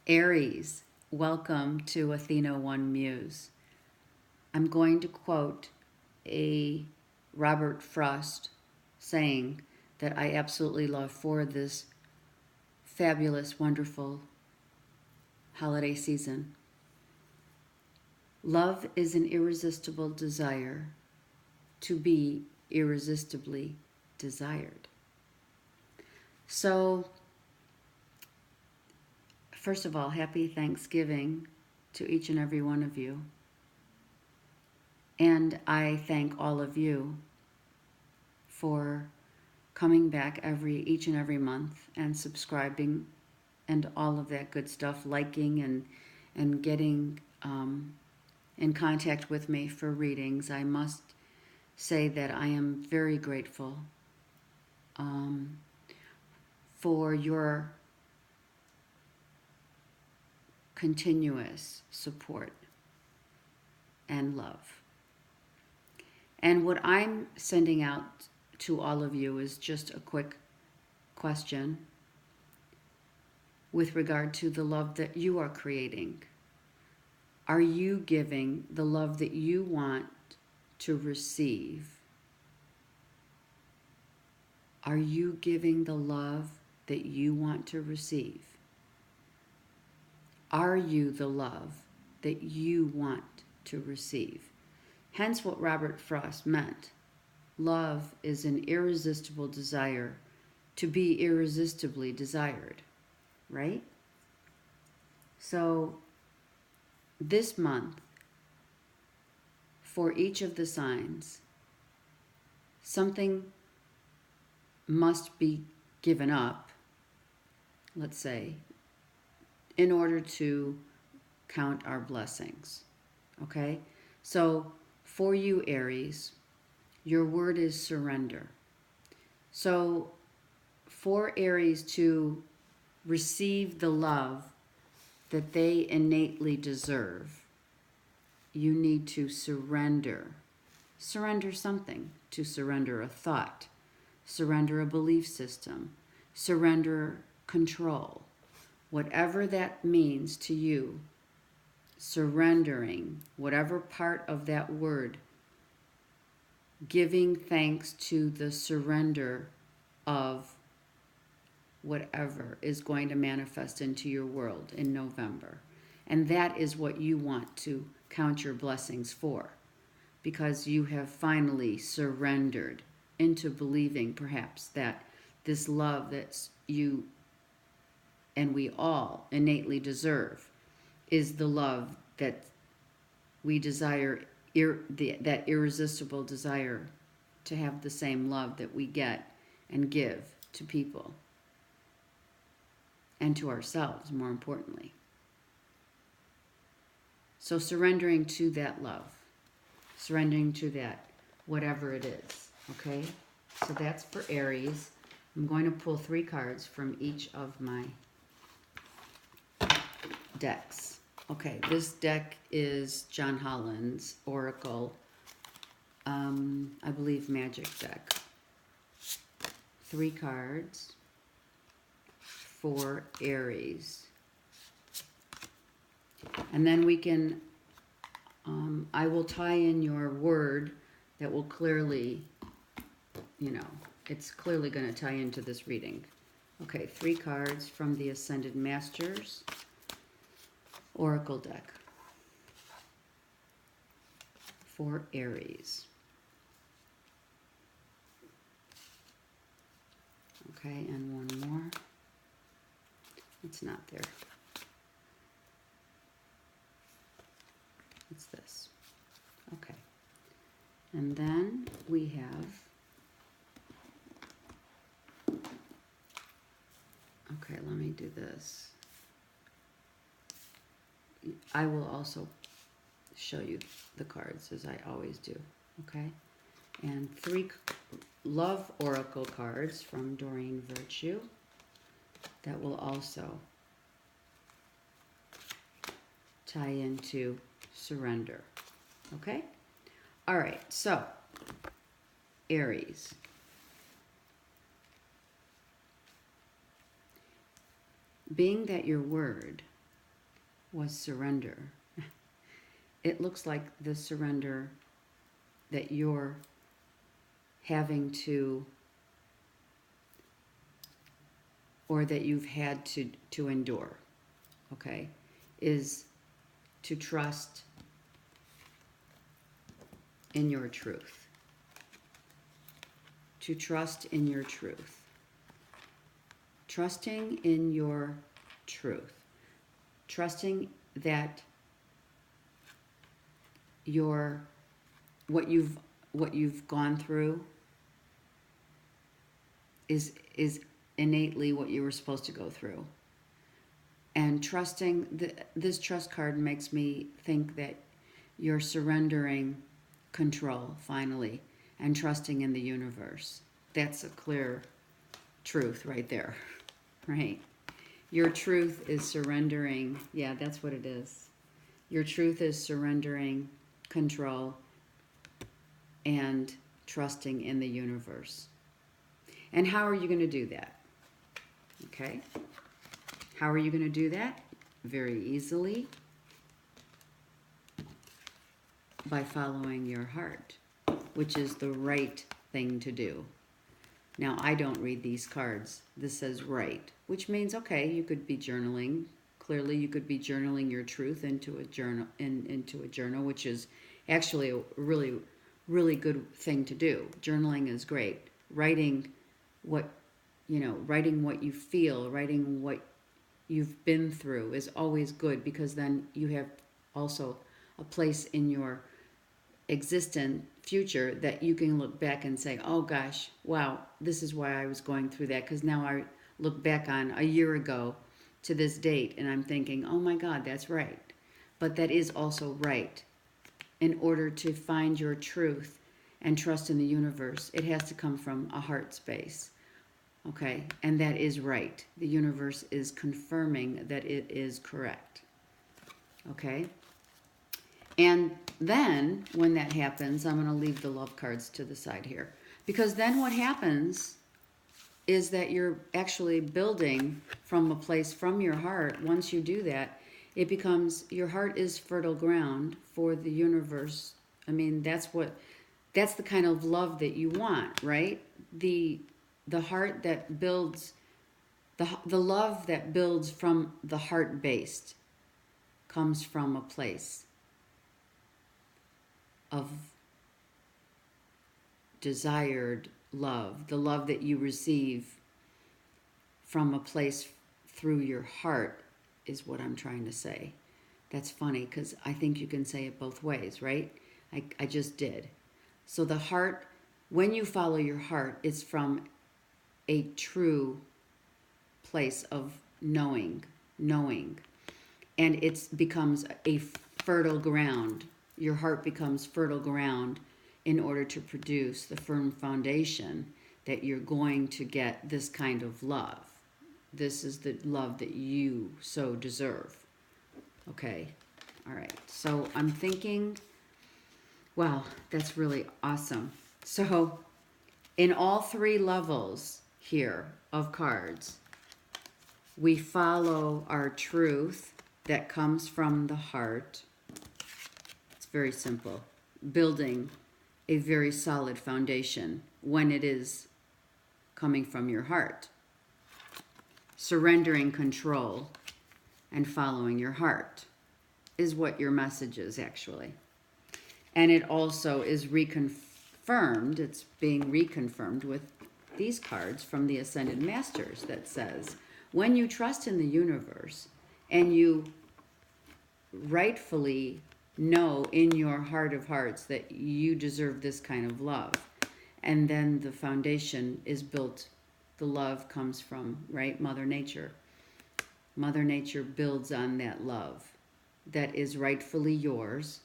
Aries, welcome to Athena One Muse. I'm going to quote a Robert Frost saying that I absolutely love for this fabulous, wonderful holiday season. Love is an irresistible desire to be irresistibly desired. So, first of all, happy Thanksgiving to each and every one of you. And I thank all of you for coming back each and every month and subscribing and all of that good stuff, liking and getting in contact with me for readings. I must say that I am very grateful for your continuous support and love. And what I'm sending out to all of you is just a quick question with regard to the love that you are creating. Are you giving the love that you want to receive? Are you giving the love that you want to receive? Are you the love that you want to receive? Hence what Robert Frost meant. Love is an irresistible desire to be irresistibly desired, right? So this month, for each of the signs, something must be given up, let's say, in order to count our blessings, okay? So for you, Aries, your word is surrender. So for Aries to receive the love that they innately deserve, you need to surrender. Surrender something. To surrender a thought, surrender a belief system, surrender control. Whatever that means to you, surrendering whatever part of that word, giving thanks to the surrender of whatever is going to manifest into your world in November. And that is what you want to count your blessings for, because you have finally surrendered into believing perhaps that this love that you and we all innately deserve is the love that we desire, that irresistible desire to have the same love that we get and give to people and to ourselves, more importantly. So surrendering to that love, surrendering to that, whatever it is, okay? So that's for Aries. I'm going to pull 3 cards from each of my decks. Okay, this deck is John Holland's Oracle, I believe, magic deck. 3 cards for Aries. And then we can, I will tie in your word that will clearly, it's clearly going to tie into this reading. Okay, 3 cards from the Ascended Masters Oracle deck for Aries. Okay, and one more. It's not there. It's this. Okay. And then we have, okay, let me do this. I will also show you the cards as I always do, okay? And 3 Love Oracle cards from Doreen Virtue that will also tie into surrender, okay? All right, so Aries. Being that your word was surrender. It looks like the surrender that you're having to, or that you've had to endure, okay, is to trust in your truth. To trust in your truth. Trusting in your truth. Trusting that what you've gone through is innately what you were supposed to go through. And trusting, this trust card makes me think that you're surrendering control finally and trusting in the universe. That's a clear truth right there, right? Your truth is surrendering. Yeah, that's what it is. Your truth is surrendering control and trusting in the universe. And how are you going to do that? Okay? How are you going to do that? Very easily. By following your heart, which is the right thing to do. Now, I don't read these cards. This says right, which means, okay, you could be journaling. Clearly, you could be journaling your truth into a journal, which is actually a really, really good thing to do. Journaling is great. Writing what you feel, writing what you've been through is always good, because then you have also a place in your existent future that you can look back and say, oh gosh, wow, this is why I was going through that, because now I look back on a year ago to this date and I'm thinking, oh my God, that's right. But that is also right. In order to find your truth and trust in the universe, it has to come from a heart space. Okay, and that is right. The universe is confirming that it is correct. Okay? And then, when that happens, I'm going to leave the love cards to the side here. Because then what happens is that you're actually building from a place from your heart. Once you do that, it becomes, your heart is fertile ground for the universe. I mean, that's the kind of love that you want, right? The heart that builds, the love that builds from the heart based comes from a place of desired love, the love that you receive from a place through your heart is what I'm trying to say. That's funny because I think you can say it both ways, right? I just did. So the heart, when you follow your heart, it's from a true place of knowing, and it becomes a fertile ground. Your heart becomes fertile ground in order to produce the firm foundation that you're going to get this kind of love. This is the love that you so deserve. Okay, all right. So I'm thinking, wow, that's really awesome. So in all three levels here of cards, we follow our truth that comes from the heart. It's very simple. Building a very solid foundation when it is coming from your heart. Surrendering control and following your heart is what your message is actually. And it also is reconfirmed, it's being reconfirmed with these cards from the Ascended Masters that says, when you trust in the universe and you rightfully know in your heart of hearts that you deserve this kind of love, and then the foundation is built, the love comes from, right, Mother Nature. Mother Nature builds on that love that is rightfully yours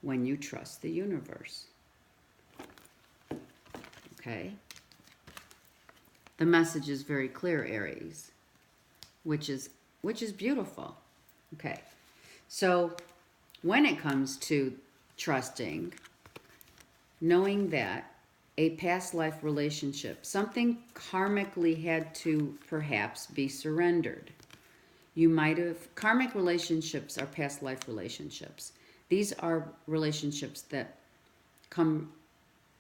when you trust the universe. Okay? The message is very clear, Aries, which is beautiful. Okay. So when it comes to trusting, knowing that a past life relationship, something karmically had to perhaps be surrendered. You might have, karmic relationships are past life relationships. These are relationships that come,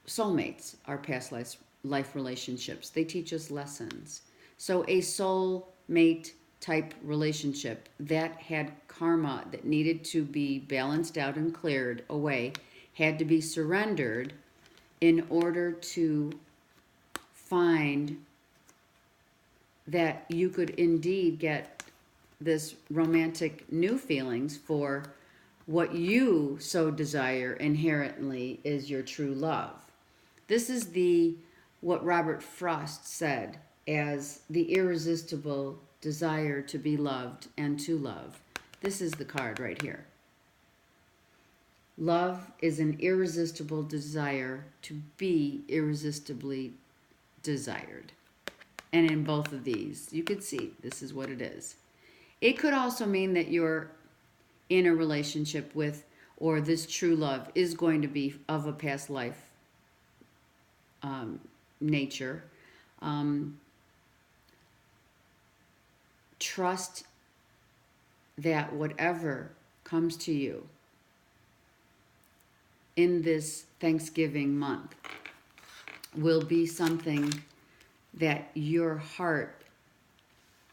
soulmates are past life relationships. They teach us lessons. So a soulmate type relationship that had karma that needed to be balanced out and cleared away had to be surrendered in order to find that you could indeed get this romantic new feelings for what you so desire inherently is your true love. This is the what Robert Frost said as the irresistible desire to be loved and to love. This is the card right here. Love is an irresistible desire to be irresistibly desired. And in both of these, you could see this is what it is. It could also mean that you're in a relationship with, or this true love is going to be of a past life nature. Trust that whatever comes to you in this Thanksgiving month will be something that your heart,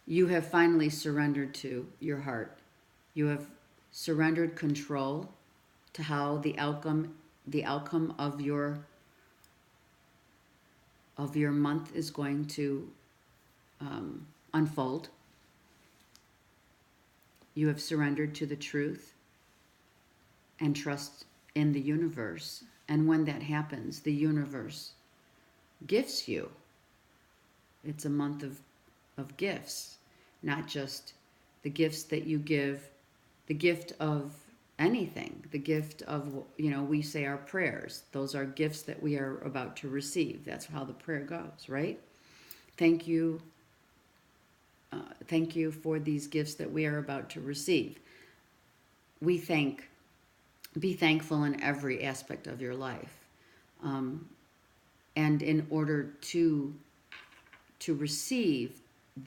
you have finally surrendered to your heart. You have surrendered control to how the outcome of your month is going to unfold. You have surrendered to the truth and trust in the universe. And when that happens, the universe gifts you. It's a month of gifts, not just the gifts that you give, the gift of anything, the gift of, we say our prayers. Those are gifts that we are about to receive. That's how the prayer goes, right? Thank you. Thank you for these gifts that we are about to receive. Be thankful in every aspect of your life. And in order to receive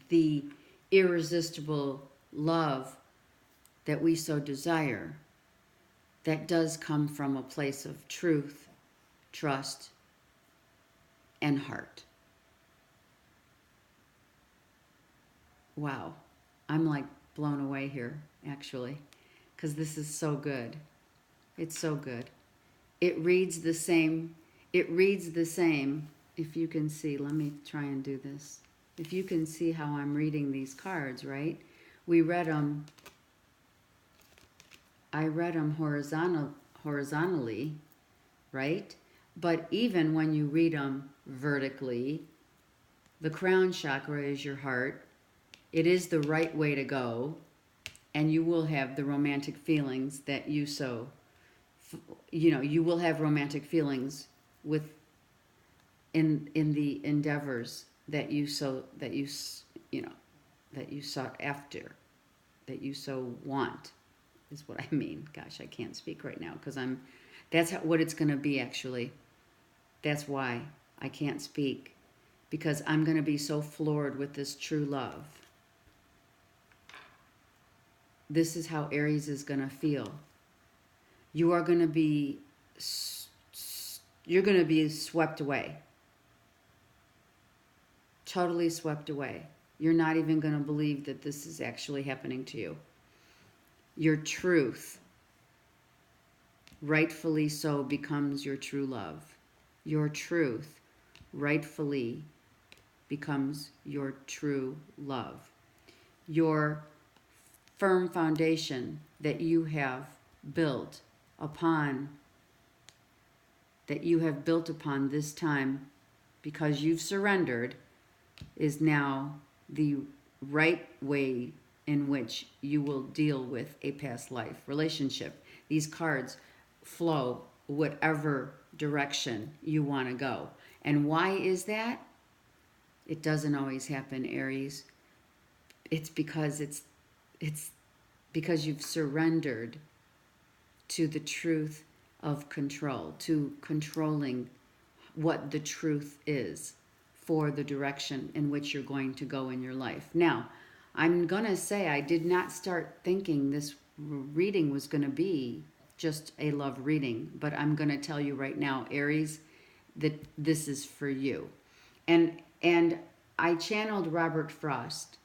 the irresistible love that we so desire, that does come from a place of truth, trust, and heart. Wow, I'm like blown away here, actually, because this is so good. It's so good. It reads the same. If you can see, let me try and do this. If you can see how I'm reading these cards, right? We read them. I read them horizontally, right? But even when you read them vertically, the crown chakra is your heart. It is the right way to go, and you will have the romantic feelings that you so, you will have romantic feelings in the endeavors that you sought after, that you so want, is what I mean. Gosh, I can't speak right now because that's what it's going to be, actually. That's why I can't speak, because I'm going to be so floored with this true love. This is how Aries is going to feel. You are going to be, swept away. Totally swept away. You're not even going to believe that this is actually happening to you. Your truth, rightfully so, becomes your true love. Your truth, rightfully, becomes your true love. Your firm foundation that you have built upon this time, because you've surrendered, is now the right way in which you will deal with a past life relationship. These cards flow whatever direction you want to go. And why is that? It doesn't always happen, Aries. It's because because you've surrendered to the truth of control, to controlling what the truth is for the direction in which you're going to go in your life. Now, I'm going to say I did not start thinking this reading was going to be just a love reading, but I'm going to tell you right now, Aries, that this is for you. And I channeled Robert Frost.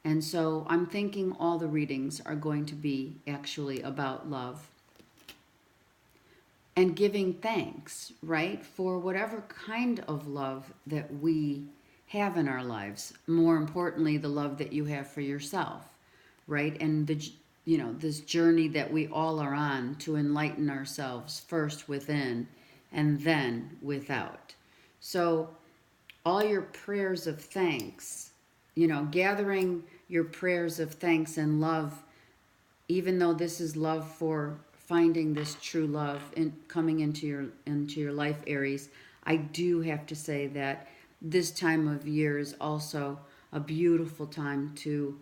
And so I'm thinking all the readings are going to be actually about love and giving thanks, right, for whatever kind of love that we have in our lives. More importantly, the love that you have for yourself, right? And this journey that we all are on to enlighten ourselves first within and then without. So all your prayers of thanks, gathering your prayers of thanks and love, even though this is love for finding this true love and coming into your life, Aries, I do have to say that this time of year is also a beautiful time to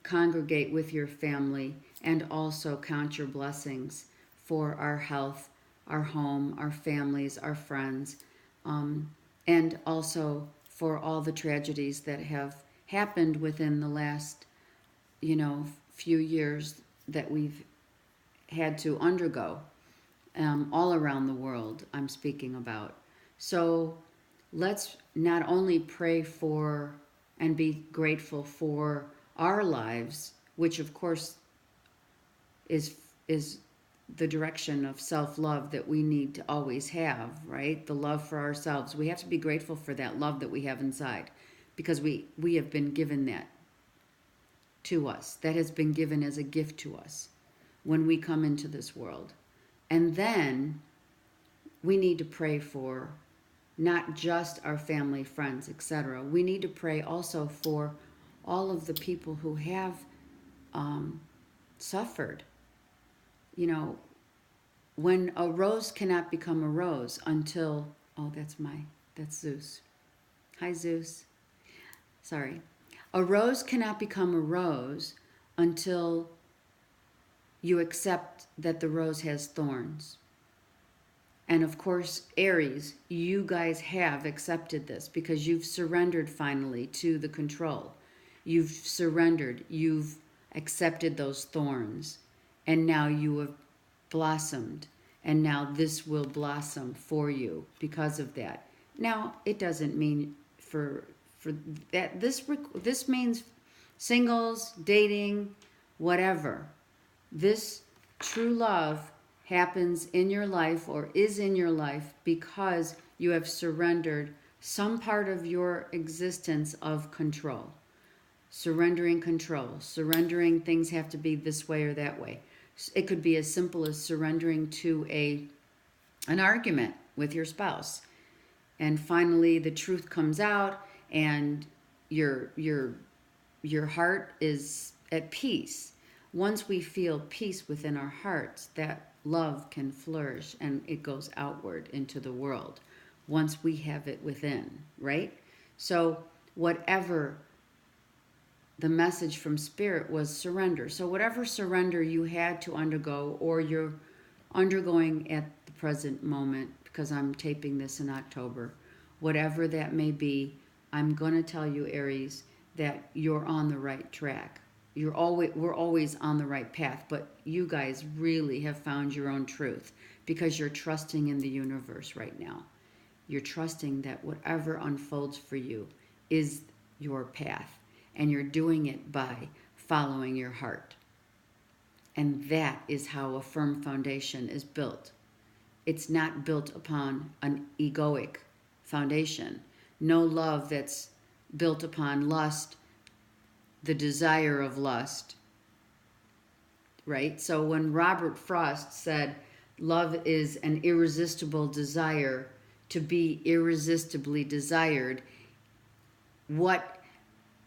congregate with your family and also count your blessings for our health, our home, our families, our friends, and also for all the tragedies that have happened within the last, few years that we've had to undergo, all around the world, I'm speaking about. So let's not only pray for and be grateful for our lives, which of course is the direction of self-love that we need to always have, right? The love for ourselves. We have to be grateful for that love that we have inside, because we have been given that to us. That has been given as a gift to us when we come into this world. And then we need to pray for not just our family, friends, etc. We need to pray also for all of the people who have suffered. When a rose cannot become a rose until, oh, that's Zeus. Hi, Zeus. Sorry. A rose cannot become a rose until you accept that the rose has thorns. And of course, Aries, you guys have accepted this because you've surrendered finally to the control. You've surrendered. You've accepted those thorns. And now you have blossomed. And now this will blossom for you because of that. Now, it doesn't mean for that. This means singles, dating, whatever. This true love happens in your life or is in your life because you have surrendered some part of your existence of control. Surrendering control. Surrendering things have to be this way or that way. It could be as simple as surrendering to an argument with your spouse. And finally the truth comes out and your heart is at peace. Once we feel peace within our hearts, that love can flourish and it goes outward into the world once we have it within, right? So whatever the message from Spirit was, surrender. So whatever surrender you had to undergo or you're undergoing at the present moment, because I'm taping this in October, whatever that may be, I'm going to tell you, Aries, that you're on the right track. We're always on the right path, but you guys really have found your own truth because you're trusting in the universe right now. You're trusting that whatever unfolds for you is your path, and you're doing it by following your heart. And that is how a firm foundation is built. It's not built upon an egoic foundation. No love that's built upon lust, the desire of lust, right? So when Robert Frost said love is an irresistible desire to be irresistibly desired, what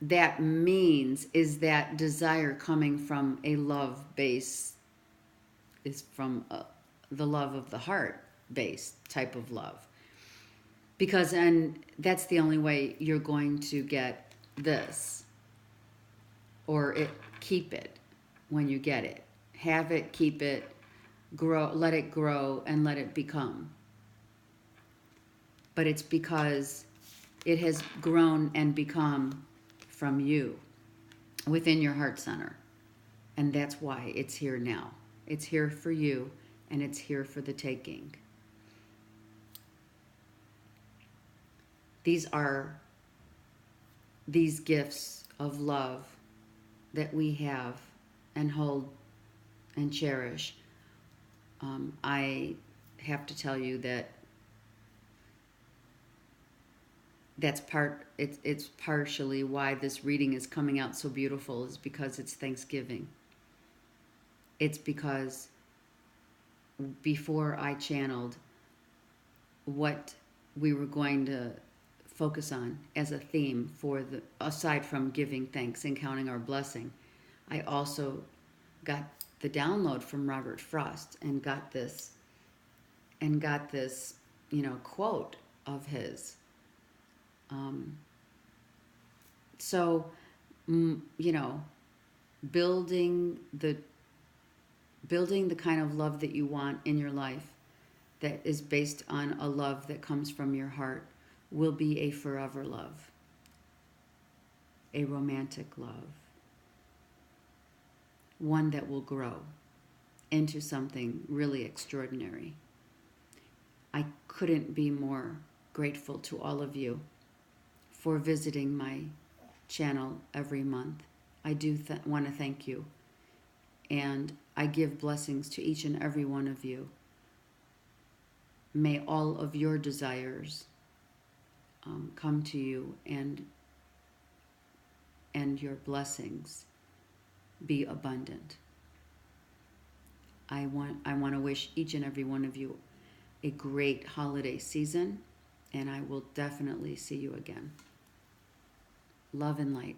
that means is that desire coming from a love base is from the love of the heart based type of love. Because, and that's the only way you're going to get this, or keep it when you get it. Have it, keep it, grow, let it grow, and let it become. But it's because it has grown and become from you. within your heart center. And that's why it's here now. It's here for you, and it's here for the taking. These are these gifts of love that we have and hold and cherish. I have to tell you that it's partially why this reading is coming out so beautiful, is because it's Thanksgiving. It's because before I channeled what we were going to focus on as a theme for the, aside from giving thanks and counting our blessing, I also got the download from Robert Frost and got this quote of his. So, building the kind of love that you want in your life, that is based on a love that comes from your heart, will be a forever love, a romantic love, one that will grow into something really extraordinary. I couldn't be more grateful to all of you for visiting my channel every month. I do want to thank you, and I give blessings to each and every one of you. May all of your desires come to you, and your blessings be abundant. I want to wish each and every one of you a great holiday season, and I will definitely see you again. Love and light.